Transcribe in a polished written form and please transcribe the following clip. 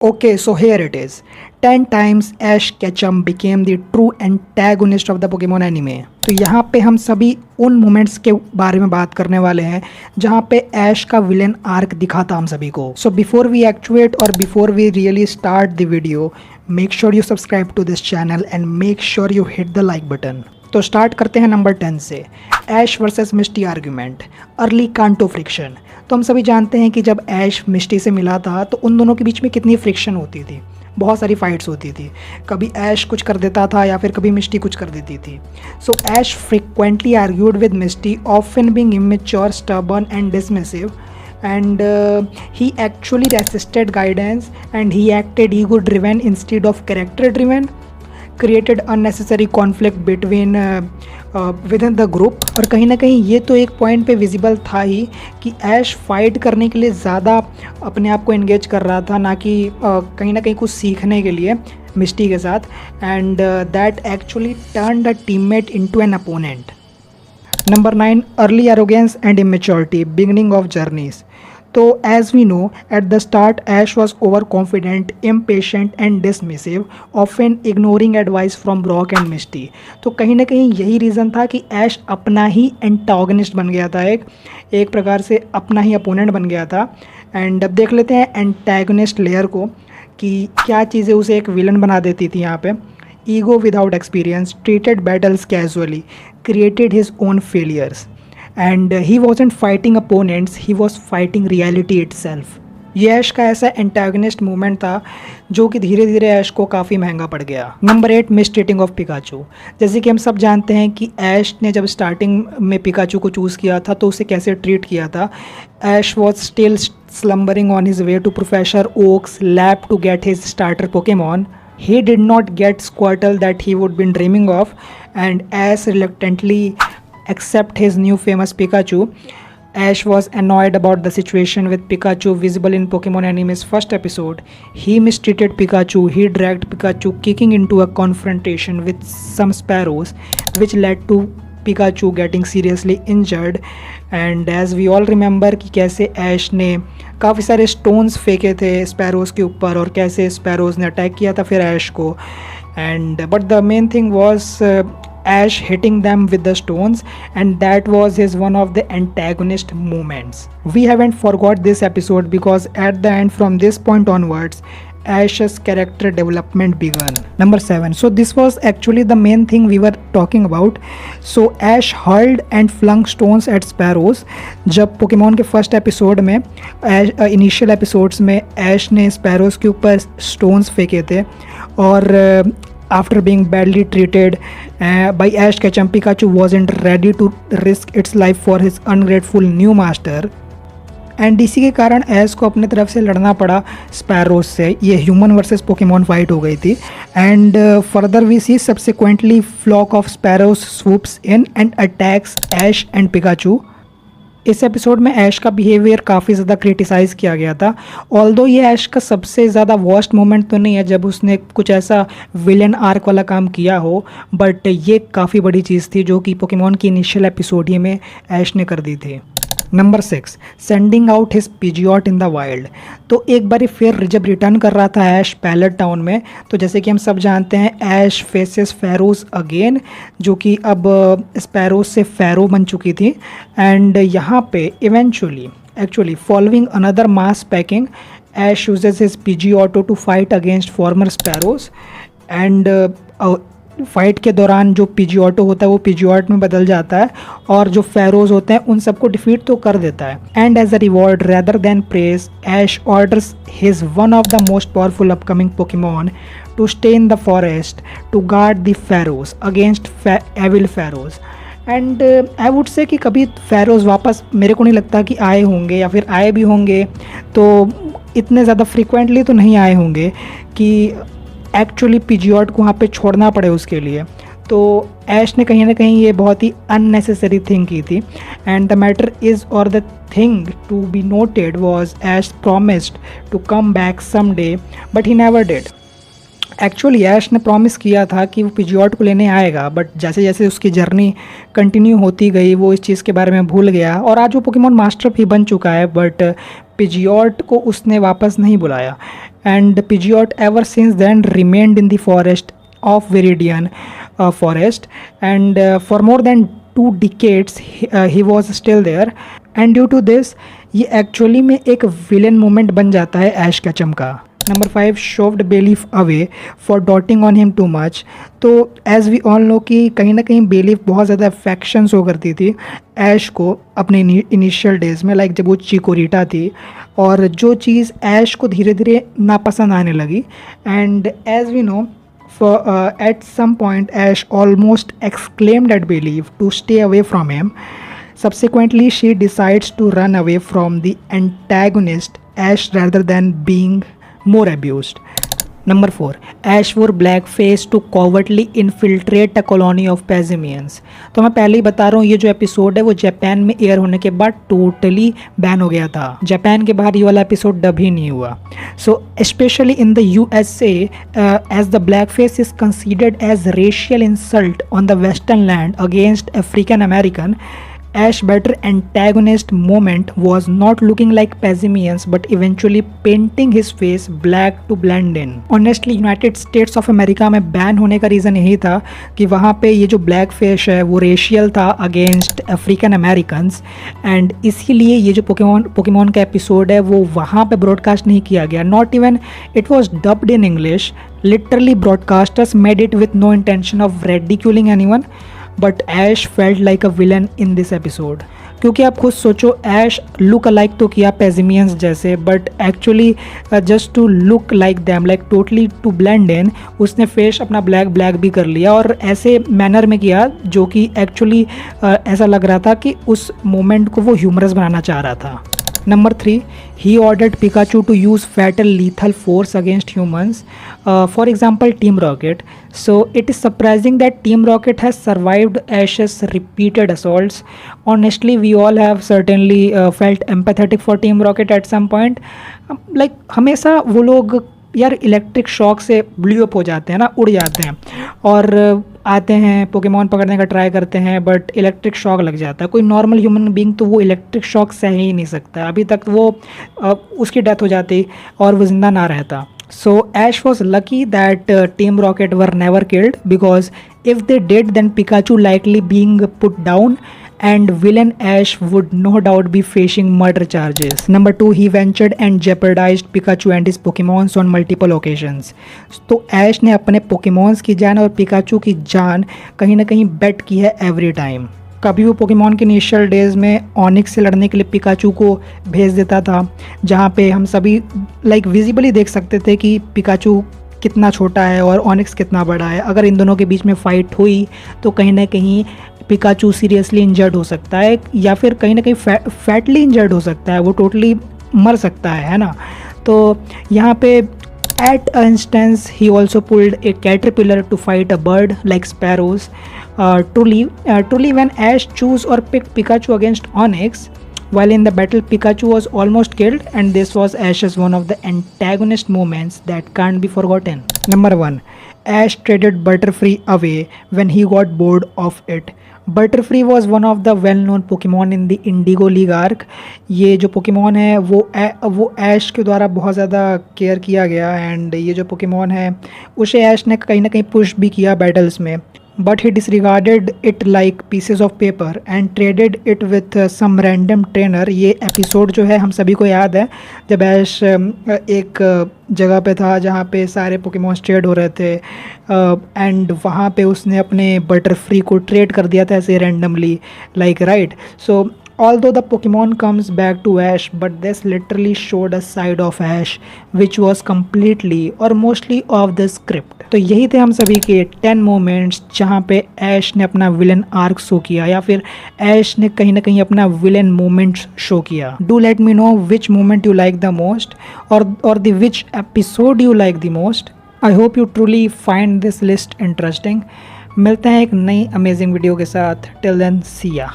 Okay, so here it is. 10 times Ash Ketchum became the true antagonist of the Pokemon anime. तो यहाँ पे हम सभी उन मोमेंट्स के बारे में बात करने वाले हैं जहाँ पे ऐश का विलेन आर्क दिखा था हम सभी को. सो बिफोर वी एक्चुएट और before we really start the video, make sure you subscribe to this channel and make sure you hit the like button. तो स्टार्ट करते हैं नंबर 10 से. Ash versus Misty argument, early Kanto friction. तो हम सभी जानते हैं कि जब ऐश मिस्टी से मिला था तो उन दोनों के बीच में कितनी फ्रिक्शन होती थी, बहुत सारी फाइट्स होती थी. कभी ऐश कुछ कर देता था या फिर कभी मिस्टी कुछ कर देती थी. So Ash frequently argued with Misty, often being immature, stubborn and dismissive, and he actually resisted guidance and he acted ego driven instead of character driven, created unnecessary conflict between within the group. और कहीं ना कहीं ये तो एक point पे visible था ही कि ऐश फाइट करने के लिए ज़्यादा अपने आप को एंगेज कर रहा था, ना कि कहीं ना कहीं कुछ सीखने के लिए मिस्टी के साथ. And that actually turn the teammate into an opponent. Number 9, early arrogance and immaturity, beginning of journeys. So as we know, at the start Ash was overconfident, impatient and dismissive, often ignoring advice from Brock and Misty. तो कहीं ना कहीं यही reason था कि ऐश अपना ही antagonist बन गया था, एक प्रकार से अपना ही अपोनेंट बन गया था. एंड अब देख लेते हैं एंटागनिस्ट लेयर को कि क्या चीज़ें उसे एक विलन बना देती थी यहाँ पे. Ego without experience, treated battles casually, created his own failures, and he wasn't fighting opponents, he was fighting reality itself. ये ऐश का ऐसा एंटागनिस्ट मूवमेंट था जो कि धीरे धीरे ऐश को काफ़ी महंगा पड़ गया. Number 8, mistreating of Pikachu. जैसे कि हम सब जानते हैं कि ऐश ने जब स्टार्टिंग में पिकाचू को चूज़ किया था तो उसे कैसे ट्रीट किया था. Ash was still slumbering on his way to Professor Oak's lab to get his starter Pokemon. He did not get Squirtle that he would been dreaming of, and Ash reluctantly accept his new famous Pikachu. Ash was annoyed about the situation with Pikachu visible in Pokemon Anime's first episode. He mistreated Pikachu. He dragged Pikachu kicking into a confrontation with some sparrows, which led to Pikachu getting seriously injured. And as we all remember कि कैसे ऐश ने काफ़ी सारे stones फेंके थे sparrows के ऊपर और कैसे स्पैरोज़ ने अटैक किया था फिर ऐश को. And but the main thing was Ash hitting them with the stones, and that was his one of the antagonist moments. We haven't forgot this episode because at the end from this point onwards Ash's character development began. Number 7. So this was actually the main thing we were talking about. So Ash hurled and flung stones at sparrows. जब Pokemon के first episode में initial episodes में ऐश ने sparrows के ऊपर stones फेंके थे और after being badly treated by Ash Ketchum, Pikachu wasn't ready to risk its life for his ungrateful new master. And इसी के कारण ऐश को अपने तरफ से लड़ना पड़ा स्पैरोज से. ये ह्यूमन वर्सेस पोकेमॉन फाइट हो गई थी. And further we see subsequently flock of sparrows swoops in and attacks Ash and Pikachu. इस एपिसोड में ऐश का बिहेवियर काफ़ी ज़्यादा क्रिटिसाइज़ किया गया था. ऑल्दो ये ऐश का सबसे ज़्यादा वर्स्ट मोमेंट तो नहीं है जब उसने कुछ ऐसा विलेन आर्क वाला काम किया हो, बट ये काफ़ी बड़ी चीज़ थी जो कि पोकेमॉन की इनिशियल एपिसोड ही में ऐश ने कर दी थी. Number 6, sending out his पिजियोट in the wild. तो एक बार फिर जब रिटर्न कर रहा था ऐश पैलेट टाउन में, तो जैसे कि हम सब जानते हैं ऐश फेसेस फैरोज अगेन, जो कि अब स्पैरोज से फैरो बन चुकी थी. एंड यहाँ पे eventually actually following another mass packing, Ash uses his Pidgeotto to fight against former sparrows. And fight के दौरान जो पिजियोटो होता है वो पिजियोट में बदल जाता है और जो फैरोज होते हैं उन सबको डिफीट तो कर देता है. And as a reward rather than praise, Ash orders his one of the most powerful upcoming Pokemon to stay in the forest to guard the Fearows against evil Fearows. And I would say कि कभी Pharaoh's वापस मेरे को नहीं लगता कि आए होंगे, या फिर आए भी होंगे तो इतने ज़्यादा फ्रिक्वेंटली तो नहीं आए होंगे कि एक्चुअली पिजियोट को वहाँ पे छोड़ना पड़े उसके लिए. तो ऐश ने कहीं ना कहीं ये बहुत ही अननेसेसरी थिंग की थी. एंड द मैटर इज़ और the thing to be noted was Ash promised to come back some day but he never did. Actually Ash ने प्रॉमिस किया था कि वो पिजियोट को लेने आएगा, बट जैसे जैसे उसकी जर्नी कंटिन्यू होती गई वो इस चीज़ के बारे में भूल गया और आज वो पोकेमॉन मास्टर भी बन चुका है, बट पिजियोट को उसने वापस नहीं बुलाया. and Pidgeot ever since then remained in the forest of Viridian forest, and for more than 2 decades he was still there, and due to this ये एक्चुअली में एक विलन मोमेंट बन जाता है ऐश केचम का। Number 5, shoved Bayleef away for doting on him too much. तो as we all know कि कहीं ना कहीं बेलीफ बहुत ज़्यादा अफेक्शन शो करती थी ऐश को अपने इनिशियल डेज में, लाइक जब वो चिकोरिटा थी, और जो चीज़ ऐश को धीरे धीरे नापसंद आने लगी। And as we know at some point Ash almost exclaimed at Belief to stay away from him. Subsequently, she decides to run away from the antagonist Ash rather than being more abused. Number 4, Ash wore blackface to covertly infiltrate a colony of Pazimians. तो मैं पहले ही बता रहा हूँ, ये जो episode है वो जापान में एयर होने के बाद टोटली बैन हो गया था। जापान के बाहर ये वाला एपिसोड डब ही नहीं हुआ। So specially in the USA, as the blackface is considered as racial insult on the western land against African American, Ash better antagonist moment was not looking like Pazimians but eventually painting his face black to blend in. Honestly, United States of America में ban होने का reason यही था कि वहाँ पे ये जो ब्लैक फेस है वो रेशियल था अगेंस्ट अफ्रीकन अमेरिकन्स, एंड इसीलिए ये जो पोकेमॉन का एपिसोड है वो वहाँ पे ब्रॉडकास्ट नहीं किया गया। Not even it was dubbed in English. Literally broadcasters made it with no intention of ridiculing anyone, but Ash felt like a villain in this episode. क्योंकि आप खुद सोचो, ऐश लुक अलाइक तो किया पेजिमियंस जैसे, but actually just to look like them, like totally to blend in, उसने face अपना ब्लैक भी कर लिया और ऐसे मैनर में किया जो कि एक्चुअली ऐसा लग रहा था कि उस मोमेंट को वो ह्यूमरस बनाना चाह रहा था। Number 3, he ordered Pikachu to use fatal lethal force against humans, for example Team Rocket. So it is surprising that Team Rocket has survived Ash's repeated assaults. Honestly, we all have certainly felt empathetic for Team Rocket at some point. Like हमेशा वो लोग यार electric shock से blew up हो जाते हैं ना, उड़ जाते हैं और आते हैं पोकेमॉन पकड़ने का ट्राई करते हैं, बट इलेक्ट्रिक शॉक लग जाता है। कोई नॉर्मल ह्यूमन बीइंग तो वो इलेक्ट्रिक शॉक सह ही नहीं सकता। अभी तक वो उसकी डेथ हो जाती और वो जिंदा ना रहता। So Ash was lucky that Team Rocket were never killed, because if they did, then Pikachu likely being put down and villain Ash would no doubt be facing murder charges. Number 2, he ventured and jeopardized Pikachu and his Pokemons on multiple occasions. तो Ash ने अपने Pokemons की जान और Pikachu की जान कहीं ना कहीं बेट की है एवरी टाइम। कभी वो पोकेमॉन के इनिशियल डेज में ऑनिक्स से लड़ने के लिए पिकाचू को भेज देता था, जहाँ पे हम सभी लाइक विजिबली देख सकते थे कि पिकाचू कितना छोटा है और ऑनिक्स कितना बड़ा है। अगर इन दोनों के बीच में फ़ाइट हुई तो कहीं ना कहीं पिकाचू सीरियसली इंजर्ड हो सकता है, या फिर कहीं ना कहीं फैटली इंजर्ड हो सकता है, वो टोटली मर सकता है ना। तो यहाँ पे at a instance he also pulled a caterpillar to fight a bird like sparrows. Truly when Ash chose or picked Pikachu against Onix, while in the battle Pikachu was almost killed, and this was Ash's one of the antagonist moments that can't be forgotten. Number 1, Ash traded Butterfree away when he got bored of it. Butterfree was one of the well-known Pokemon in the Indigo League arc. ये जो Pokemon है वो ऐश के द्वारा बहुत ज़्यादा care किया गया, एंड ये जो पोकेमॉन है उसे ऐश ने कहीं ना कहीं पुश भी किया बैटल्स में, but he disregarded it like pieces of paper and traded it with some random trainer. ये एपिसोड जो है हम सभी को याद है, जब ऐश एक जगह पे था जहाँ पे सारे पोकेमॉन्स ट्रेड हो रहे थे, एंड वहाँ पे उसने अपने बटरफ्री को ट्रेड कर दिया था ऐसे randomly, like right. So although the Pokemon comes back to Ash, but this literally showed a side of Ash which was completely or mostly off the script. तो यही थे हम सभी के 10 मोमेंट्स जहाँ पे ऐश ने अपना विलन आर्क शो किया, या फिर ऐश ने कहीं ना कहीं अपना विलन मोमेंट्स शो किया। Do let me know which moment you like the most, और the which episode you like the most. I hope you truly find this list interesting. मिलते हैं एक नई अमेजिंग वीडियो के साथ। टिल देन सी या।